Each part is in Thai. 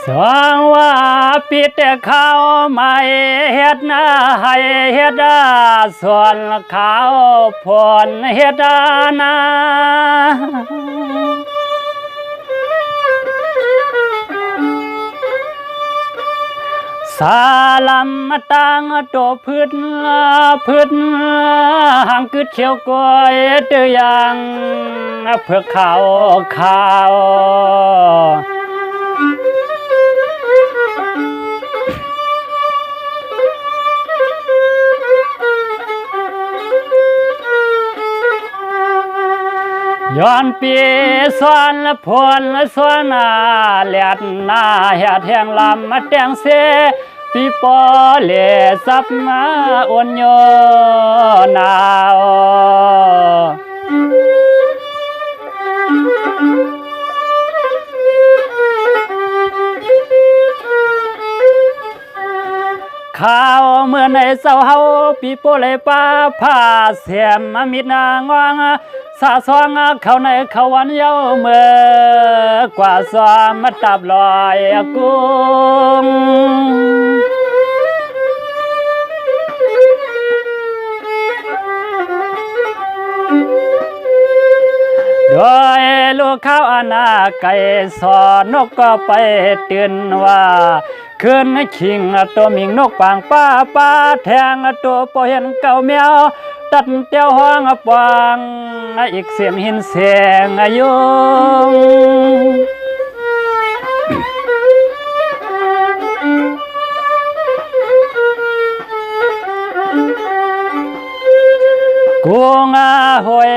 สวงว่าปิดเขาไม่เฮ็ดนาให้เฮ็ดส่วนเขาผลเฮ็ดนาสาลัมมาตังโตพืชหังกึดเขียวกล้วยเตือยังเพื่อเขาย้อนปีสวนพลสวนเลียดนาเฮ็ดแห่งลำมาแต่งเสปีปอเลสับมาอ่อนโยนาวข้าวเมื่อในเศร้าเฮาปีโปเลยป้าผ้าเสียมมิดนางวางสาสวงเขาในเขาวันเย้าเมื่อกว่าสวมมาตับลอยกุ้งด้วยลูกข้าวอนาไก่สอนนกก็ไปตื่นว่าขึ้นขิงตัวมิงนกปางป้าแทงตัวปอเห็นเก่าแมวตัดเตี้ยวห้องปางอีกเสียงหินเสียงยุงกูงาหวย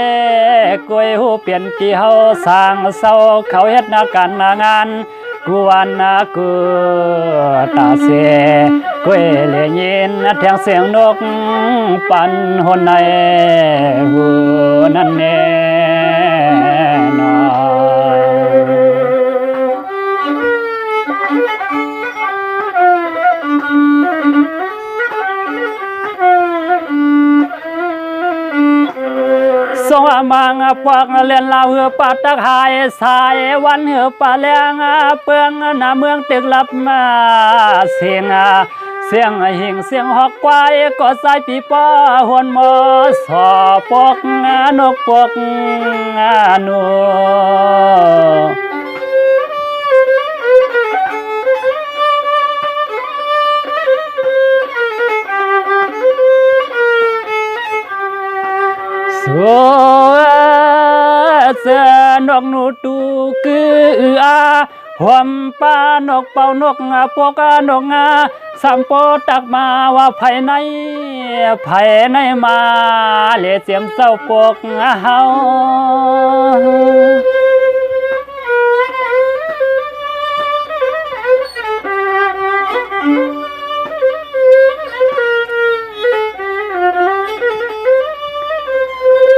กวยหูเปลี่ยนที่เฮาสร้างเศร้าเขาเฮ็ดนาการงานกูวันกูตาเสกวยเลยยินแทงเสียงนกปันหนในหูนั่นแน่นสงมังปากเลียนลาวเหือปาตักหายสายวันเหือปาแรงเปืองหน้าเมืองตึกลับมาเสียงหิ่งเสียงหอกควายก็สายปีป้าหวนมอสอปกนกปกนูเสือนกนูตูกือหวมป้านกเป่านกปกนกสัมโปตักมาว่าภายในมาเลเสียมเศร้าปกเฮา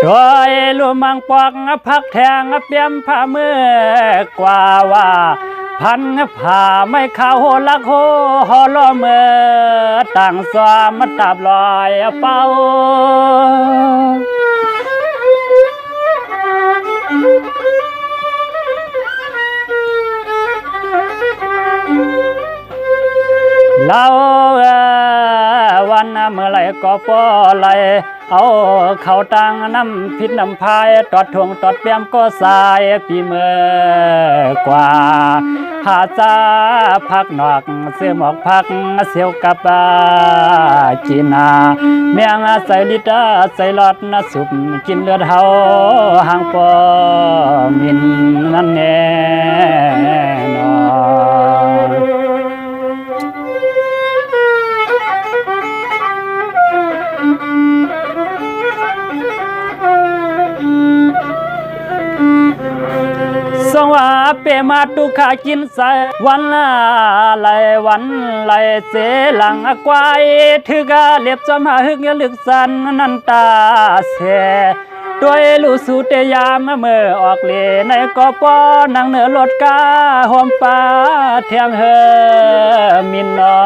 ด้วยลูมังปอกพักแทงเปียมผ้ามือกว่าว่าพันผ้าไม่เข้าลักโหหอล้อเมื่อต่างสวมตับลอยเป้าเราวันเมื่อไรก็ปอไหลเอาเขาตังน้ำพิษน้ำพายตอดทวงตอดเปียมก็สายปีเมื่อกว่าหาจ้าพักนอกเสื้อหมอกพักเสียวกับจีนาเมียงใส่ลิตาใส่หลอดสุบกินเลือดเฮาหางปอมินนั่นแน่นอนสว่าเปมาตุขากินใส่วันไหลเสหลังควายถือกาเล็บจำหาหึกลึกสันนันตาเสด้วยลูสูเตยามเมื่อออกเลในกอปอนังเหนือรถกาหอมปลาเทียมเฮมินนอ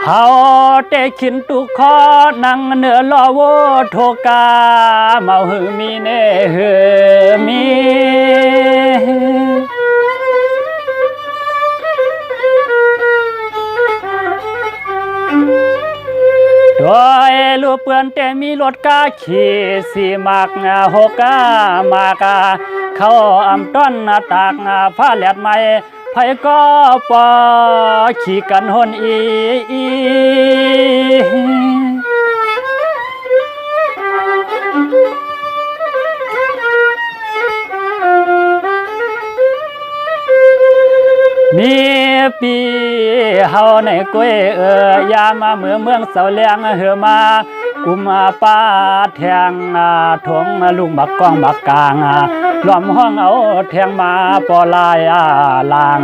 เ เขาเตขินตุคอนังเนื้อลอโวโทกาเมาหือมีเนหือมีด้วยลูกเปือนแต่มีรถกาขี่สีมากหกกามากาเขาอำต้นตากผ้าแหลดไม้ไผก็ปอขี่กันหนอีมีปีเฮาในก้วยยามาเมืองเสาเลียงเหือมากุมป้าแทงถงลุงบักกองบักกลางล้อมห้องเอาแทงมาปอลายลาง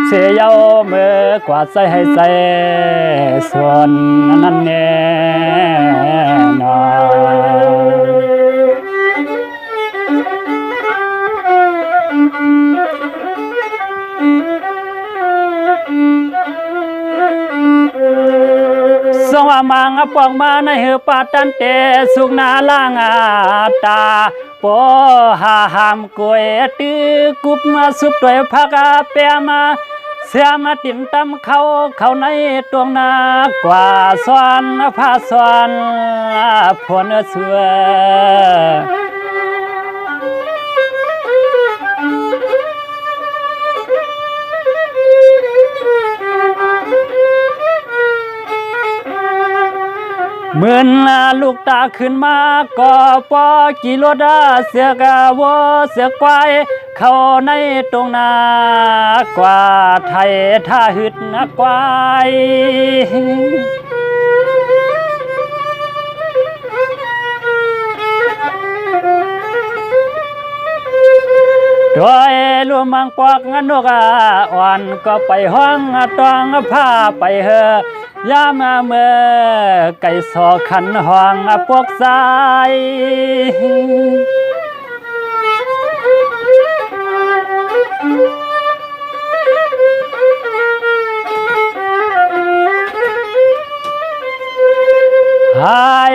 เสียเยาเมื่อกว่าใส่ให้ใส่ส่วนนั้นแน่นสวามังปองมาในหือปาตันเตสุกนาลางตาปอหาหามกวยตือกุบมาสุบด้วยพักเปียมาเสียมาติ่มตำเขาในตวงนากว่าสวนผ้าสวนผลเสือเหมือนลูกตาขึ้นมาก็ปอกิโลดาเสือกวัวเสือควายเข้าในตรงนากว่าไทยท่าหึดควายด้วยลูมังปอกนกอ่อนก็ไปห้องต้องผ้าไปเฮยามเมื่อไก่สอขันห้องปวกสายหาย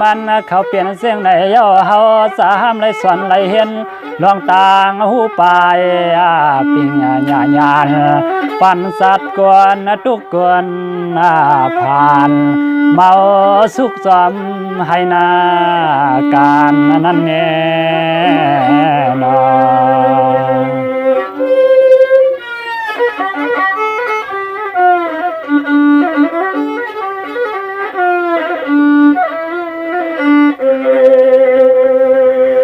มันเขาเปลี่ยนเสียงในเย้าเฮาสามไรสวนไรเห็นลองต่างหูปายปิงญาญานปันสัตว์กวนทุกกวนผ่านเมาสุขสมให้นาการนั้นแน่นอน